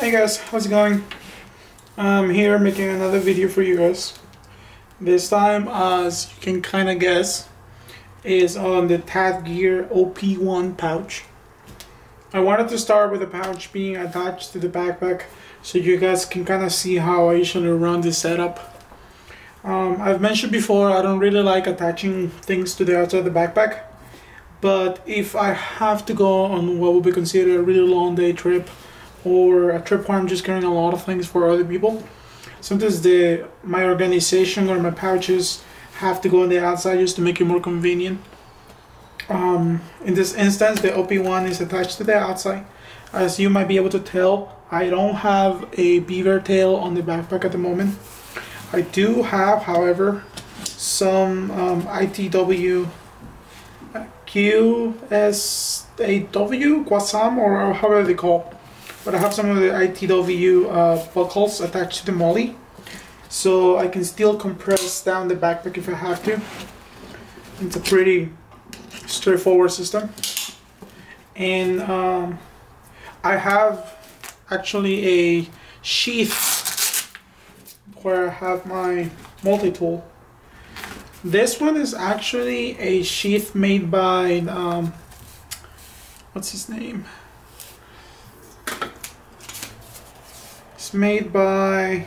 Hey guys, how's it going? I'm here making another video for you guys. This time, as you can kind of guess, is on the TAD Gear OP1 pouch. I wanted to start with the pouch being attached to the backpack so you guys can kind of see how I usually run this setup. I've mentioned before I don't really like attaching things to the outside of the backpack, but if I have to go on what would be considered a really long day trip or a trip where I'm just carrying a lot of things for other people, sometimes my organization or my pouches have to go on the outside just to make it more convenient. In this instance, the OP1 is attached to the outside. As you might be able to tell, I don't have a beaver tail on the backpack at the moment. I do have, however, some ITW QSAW, Quasam, or however they call. But I have some of the ITW buckles attached to the molly, so I can still compress down the backpack if I have to. It's a pretty straightforward system. And I have actually a sheath where I have my multi-tool. This one is actually a sheath made by what's his name? It's made by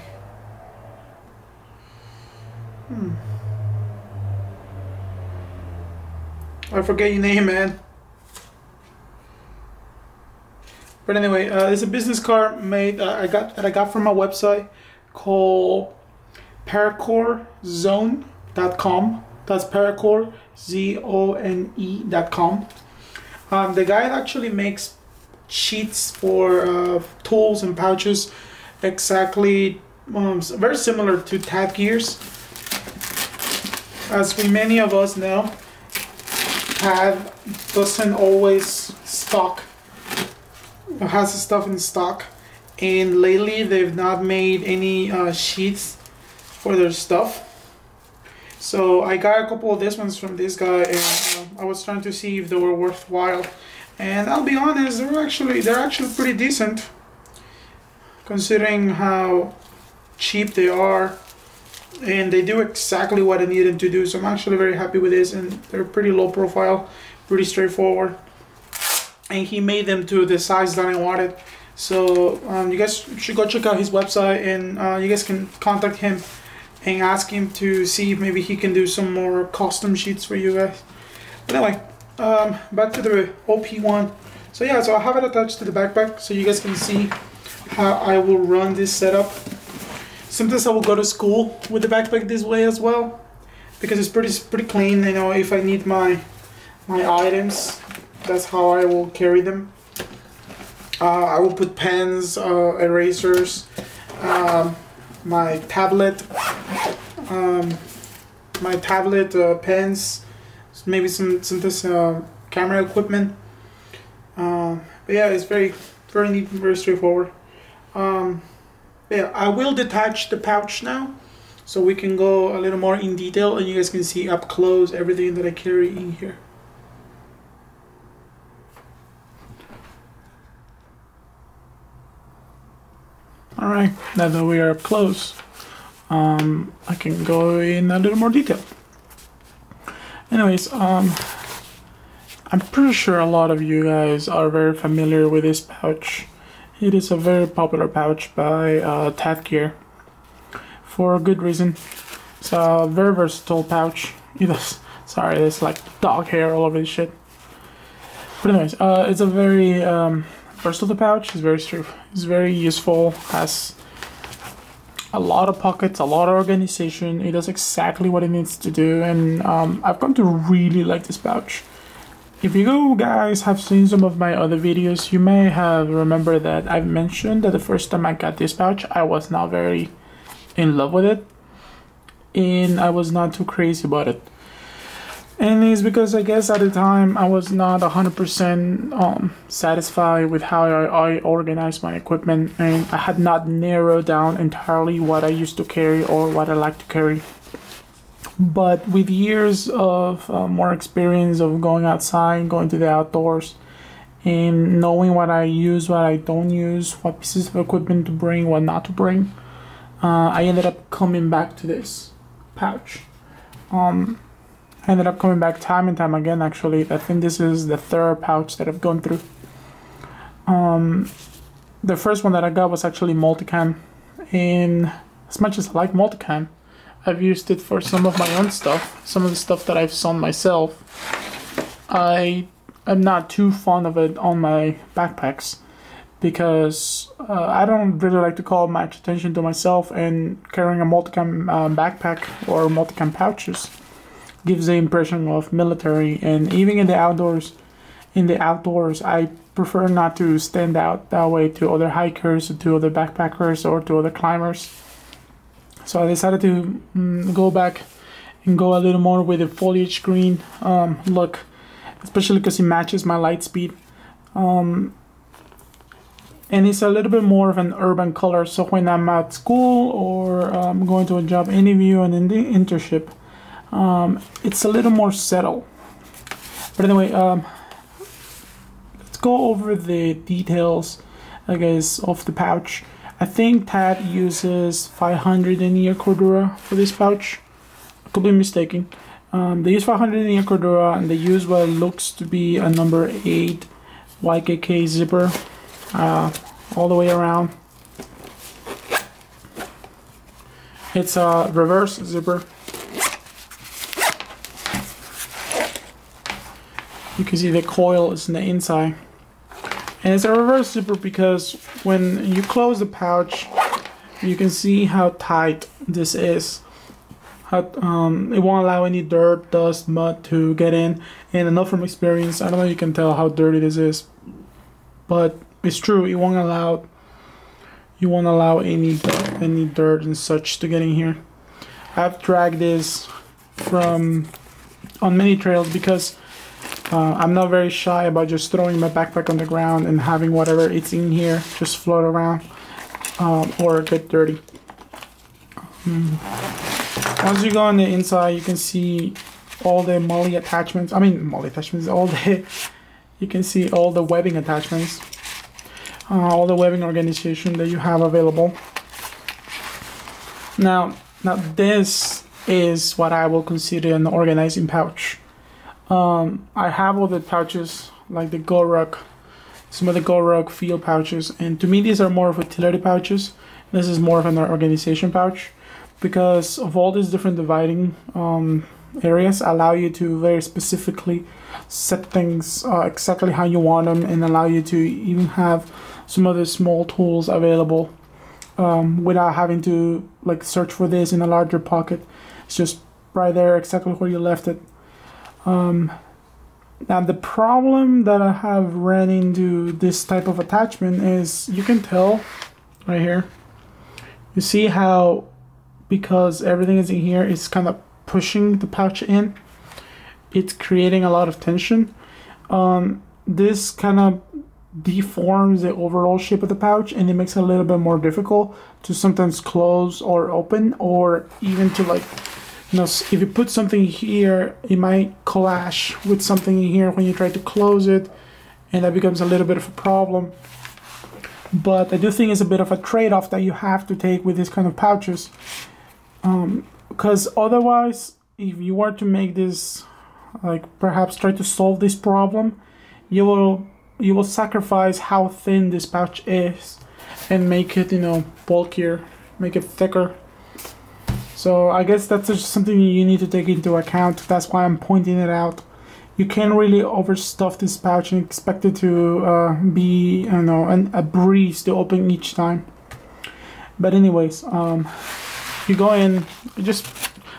I forget your name, man. But anyway, it's a business card made I got from a website called paracorezone.com. That's paracore zone.com. The guy actually makes sheets for tools and pouches, exactly very similar to TAD Gears. As many of us know, TAD doesn't always stock, has the stuff in stock, and lately they've not made any sheets for their stuff. So I got a couple of these ones from this guy, and I was trying to see if they were worthwhile. And I'll be honest, they're actually pretty decent, considering how cheap they are, and they do exactly what I need them to do. So I'm actually very happy with this, and they're pretty low profile, pretty straightforward. And he made them to the size that I wanted. So you guys should go check out his website, and you guys can contact him and ask him to see if maybe he can do some more custom sheets for you guys. But anyway, back to the OP1. So yeah, so I have it attached to the backpack so you guys can see how I will run this setup. Sometimes I will go to school with the backpack this way as well, because it's pretty clean. You know, if I need my items, that's how I will carry them. I will put pens, erasers, my tablet, pens, maybe some camera equipment. But yeah, it's very neat, very straightforward. Yeah, I will detach the pouch now, so we can go a little more in detail, and you guys can see up close everything that I carry in here. Alright, now that we are up close, I can go in a little more detail. Anyways, I'm pretty sure a lot of you guys are very familiar with this pouch. It is a very popular pouch by TAD Gear, for a good reason. It's a very versatile pouch. Sorry, there's like dog hair all over this shit. But anyways, it's a very versatile pouch. It's very useful. Has a lot of pockets, a lot of organization. It does exactly what it needs to do, and I've come to really like this pouch. If you guys have seen some of my other videos, you may have remembered that I've mentioned that the first time I got this pouch, I was not very in love with it, and I was not too crazy about it. And it's because I guess at the time I was not 100% satisfied with how I organized my equipment, and I had not narrowed down entirely what I used to carry or what I like to carry. But with years of more experience of going outside, going to the outdoors, and knowing what I use, what I don't use, what pieces of equipment to bring, what not to bring, I ended up coming back to this pouch. I ended up coming back time and time again, actually. I think this is the third pouch that I've gone through. The first one that I got was actually multicam, and as much as I like multicam, I've used it for some of my own stuff, some of the stuff that I've sewn myself. I'm not too fond of it on my backpacks because I don't really like to call much attention to myself, and carrying a multicam backpack or multicam pouches gives the impression of military. And even in the outdoors, I prefer not to stand out that way to other hikers, or to other backpackers, or to other climbers. So I decided to go back and go a little more with the foliage green look, especially because it matches my light speed. And it's a little bit more of an urban color, so when I'm at school or going to a job interview and in the internship, it's a little more settled. But anyway, let's go over the details, I guess, of the pouch. I think TAD uses 500 linear Cordura for this pouch. I could be mistaken. They use 500 linear Cordura, and they use what looks to be a number 8 YKK zipper all the way around. It's a reverse zipper. You can see the coil is in the inside. And it's a reverse zipper because when you close the pouch, you can see how tight this is. It won't allow any dirt, dust, mud to get in. And I know from experience, I don't know if you can tell how dirty this is, but it's true. It won't allow any dirt and such to get in here. I've dragged this on many trails because I'm not very shy about just throwing my backpack on the ground and having whatever it's in here just float around or get dirty. Once you go on the inside, you can see all the MOLLE attachments. You can see all the webbing attachments, all the webbing organization that you have available. Now this is what I will consider an organizing pouch. I have other pouches like the GoRuck, some of the GoRuck field pouches, and to me these are more of utility pouches. This is more of an organization pouch because of all these different dividing areas allow you to very specifically set things exactly how you want them, and allow you to even have some of the small tools available without having to like search for this in a larger pocket. It's just right there exactly where you left it. Now the problem that I have ran into this type of attachment is, you can tell right here, you see how, because everything is in here, it's kind of pushing the pouch in, it's creating a lot of tension. This kind of deforms the overall shape of the pouch, and it makes it a little bit more difficult to sometimes close or open, or even to like, you know, if you put something here, it might clash with something in here when you try to close it, and that becomes a little bit of a problem. But I do think it's a bit of a trade-off that you have to take with these kind of pouches, because otherwise, if you were to make this, like perhaps try to solve this problem, you will sacrifice how thin this pouch is and make it, you know, bulkier, make it thicker. So I guess that's just something you need to take into account. That's why I'm pointing it out. You can't really overstuff this pouch and expect it to be, I don't know, a breeze to open each time. But anyways, you go in,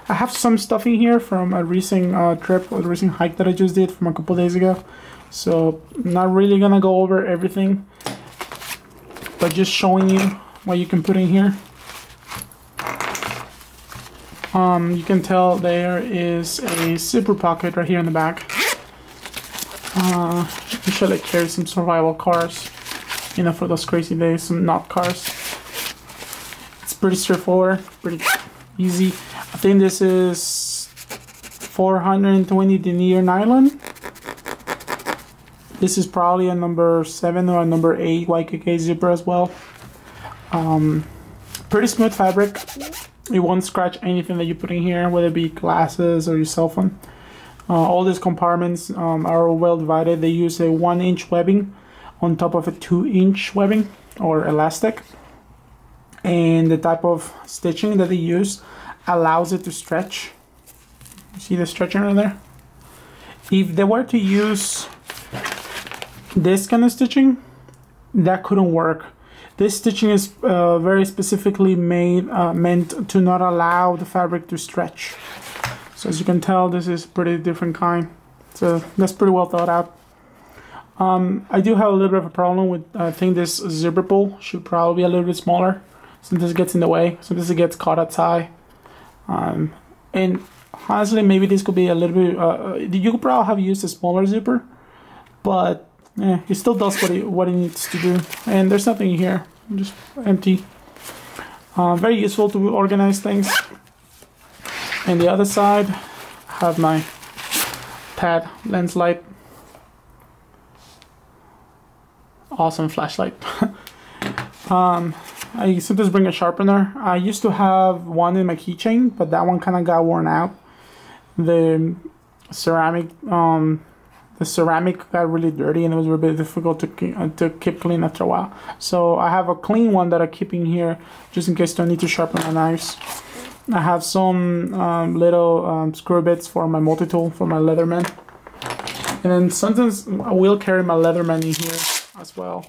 I have some stuff in here from a recent trip, or a recent hike that I just did from a couple days ago. So I'm not really gonna go over everything, but just showing you what you can put in here. You can tell there is a zipper pocket right here in the back. Usually I carry some survival cars, you know, for those crazy days, some knot cars. It's pretty straightforward, pretty easy. I think this is 420 denier nylon. This is probably a number 7 or a number 8 YKK zipper as well. Pretty smooth fabric. It won't scratch anything that you put in here, whether it be glasses or your cell phone. All these compartments are well divided. They use a 1-inch webbing on top of a 2-inch webbing or elastic. And the type of stitching that they use allows it to stretch. You see the stretching right there? If they were to use this kind of stitching, that couldn't work. This stitching is very specifically meant to not allow the fabric to stretch. So as you can tell, this is a pretty different kind. So that's pretty well thought out. I do have a little bit of a problem with, I think this zipper pull should probably be a little bit smaller. Sometimes it gets in the way, sometimes it gets caught outside. And honestly, maybe this could be a little bit, you could probably have used a smaller zipper, but it still does what it needs to do. And there's nothing in here, just empty. Very useful to organize things. And the other side, I have my TAD lens light. Awesome flashlight. I sometimes bring a sharpener. I used to have one in my keychain, but that one kind of got worn out. The ceramic got really dirty, and it was a bit difficult to keep clean after a while. So I have a clean one that I keep in here just in case I need to sharpen my knives. I have some little screw bits for my multi-tool for my Leatherman, and then sometimes I will carry my Leatherman in here as well.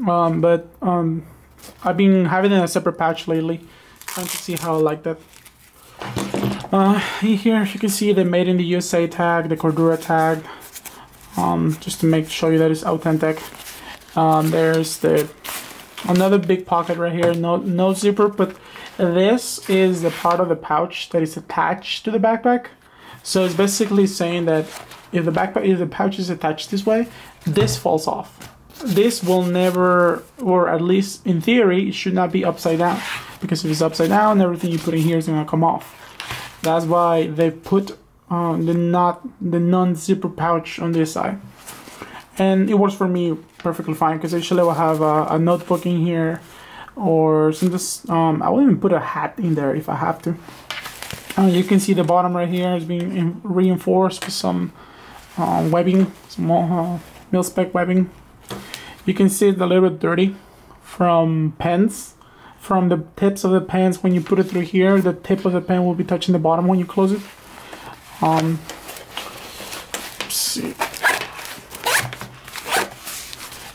I've been having it in a separate pouch lately, trying to see how I like that. In here you can see the Made in the USA tag, the Cordura tag, just to show you that it's authentic. There's another big pocket right here, no zipper, but this is the part of the pouch that is attached to the backpack. So it's basically saying that if the pouch is attached this way, this falls off. This will never, or at least in theory, it should not be upside down, because if it's upside down, everything you put in here is gonna come off. That's why they put the non-zipper pouch on this side, and it works for me perfectly fine, because usually I will have a notebook in here, or I will even put a hat in there if I have to. You can see the bottom right here is being reinforced with some webbing, some mil-spec webbing. You can see it's a little bit dirty from pens. From the tips of the pens, when you put it through here, the tip of the pen will be touching the bottom when you close it. Let's see.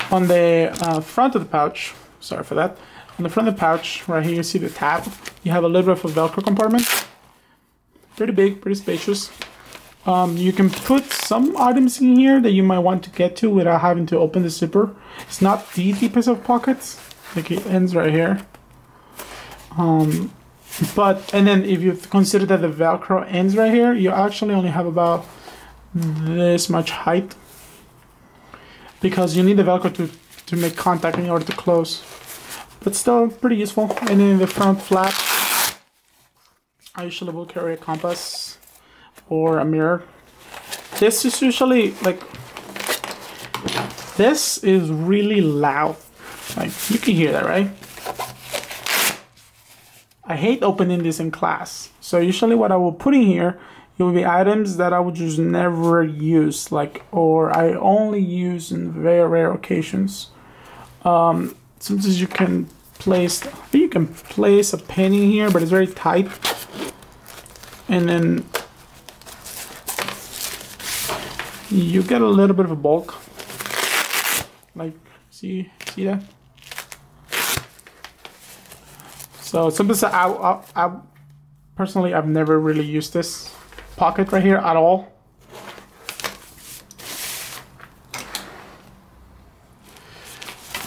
On the front of the pouch, sorry for that. On the front of the pouch, right here, you see the tab. You have a little bit of a Velcro compartment. Pretty big, pretty spacious. You can put some items in here that you might want to get to without having to open the zipper. It's not the deepest of pockets, like it ends right here. And then if you consider that the Velcro ends right here, you actually only have about this much height, because you need the Velcro to make contact in order to close. But still pretty useful. And then in the front flap, I usually will carry a compass or a mirror. This is usually this is really loud. Like, you can hear that, right? I hate opening this in class. So usually what I will put in here, it will be items that I would just never use, or I only use in very rare occasions. Sometimes you can place a pen in here, but it's very tight. And then you get a little bit of a bulk. Like, see that? So sometimes I personally, I've never really used this pocket right here at all.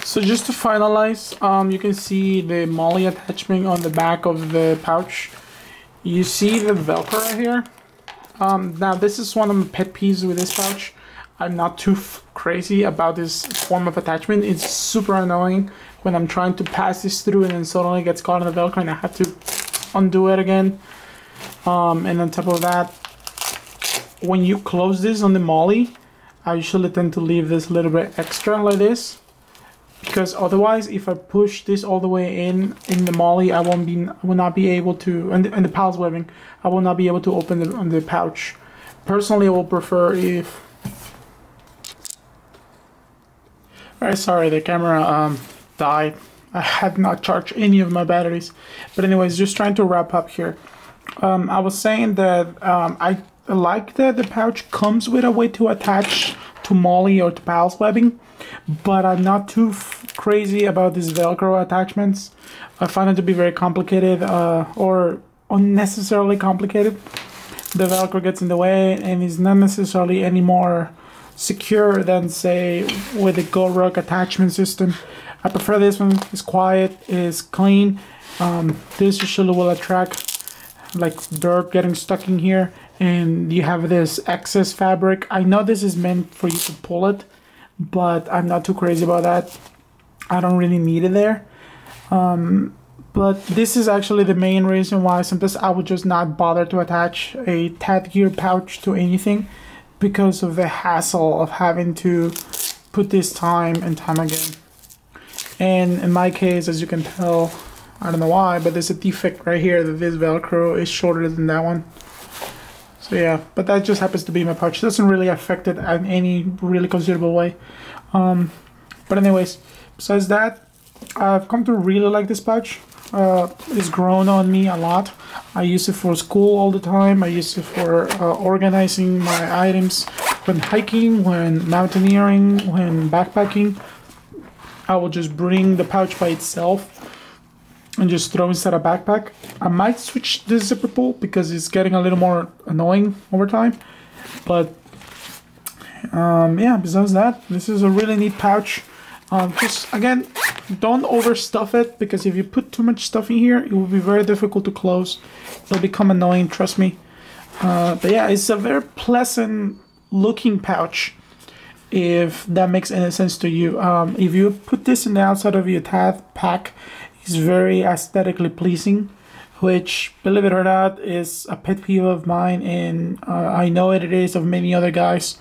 So just to finalize, you can see the MOLLE attachment on the back of the pouch. You see the Velcro right here. Now this is one of my pet peeves with this pouch. I'm not too crazy about this form of attachment. It's super annoying when I'm trying to pass this through and then suddenly it gets caught in the Velcro and I have to undo it again. And on top of that, when you close this on the molly, I usually tend to leave this a little bit extra like this, because otherwise if I push this all the way in the molly, I will not be able to, and the pals webbing, I will not be able to open the pouch. Personally, I will prefer if, alright, sorry, the camera died. I had not charged any of my batteries. But anyways, just trying to wrap up here. I was saying that I like that the pouch comes with a way to attach to molly or to pals webbing, but I'm not too crazy about these Velcro attachments. I find it to be very complicated or unnecessarily complicated. The Velcro gets in the way and is not necessarily any more secure than, say, with the GoRug attachment system. I prefer this one. It's quiet, it's clean. This usually will attract like dirt getting stuck in here, and you have this excess fabric. I know this is meant for you to pull it, but I'm not too crazy about that. I don't really need it there. But this is actually the main reason why sometimes I would just not bother to attach a TAD Gear pouch to anything, because of the hassle of having to put this time and time again. And in my case, as you can tell, I don't know why, but there's a defect right here that this Velcro is shorter than that one. So yeah, but that just happens to be my pouch. It doesn't really affect it in any really considerable way. But anyways, besides that, I've come to really like this pouch. It's grown on me a lot. I use it for school all the time. I use it for organizing my items when hiking, when mountaineering, when backpacking. I will just bring the pouch by itself and just throw inside a backpack. I might switch this zipper pull because it's getting a little more annoying over time. But yeah, besides that, this is a really neat pouch. Just again, don't overstuff it, because if you put too much stuff in here, it will be very difficult to close. It'll become annoying, trust me. But yeah, it's a very pleasant looking pouch, if that makes any sense to you. If you put this in the outside of your TAD pack, it's very aesthetically pleasing, which, believe it or not, is a pet peeve of mine, and I know it is of many other guys.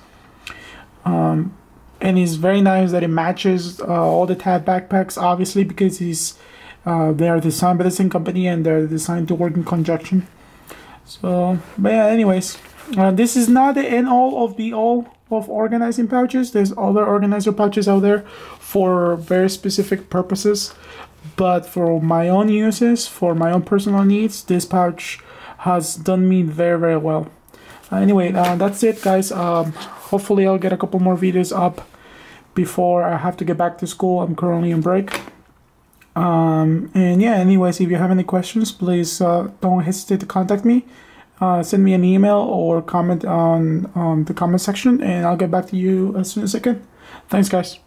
And it's very nice that it matches all the TAD backpacks, obviously, because they are designed by the same company and they're designed to work in conjunction. So, but yeah, anyways, this is not the end all of be all of organizing pouches. There's other organizer pouches out there for very specific purposes, but for my own uses, for my own personal needs, this pouch has done me very, very well. Anyway, that's it, guys. Hopefully I'll get a couple more videos up before I have to get back to school. I'm currently on break. And yeah, anyways, if you have any questions, please don't hesitate to contact me. Send me an email or comment on the comment section, and I'll get back to you as soon as I can. Thanks, guys.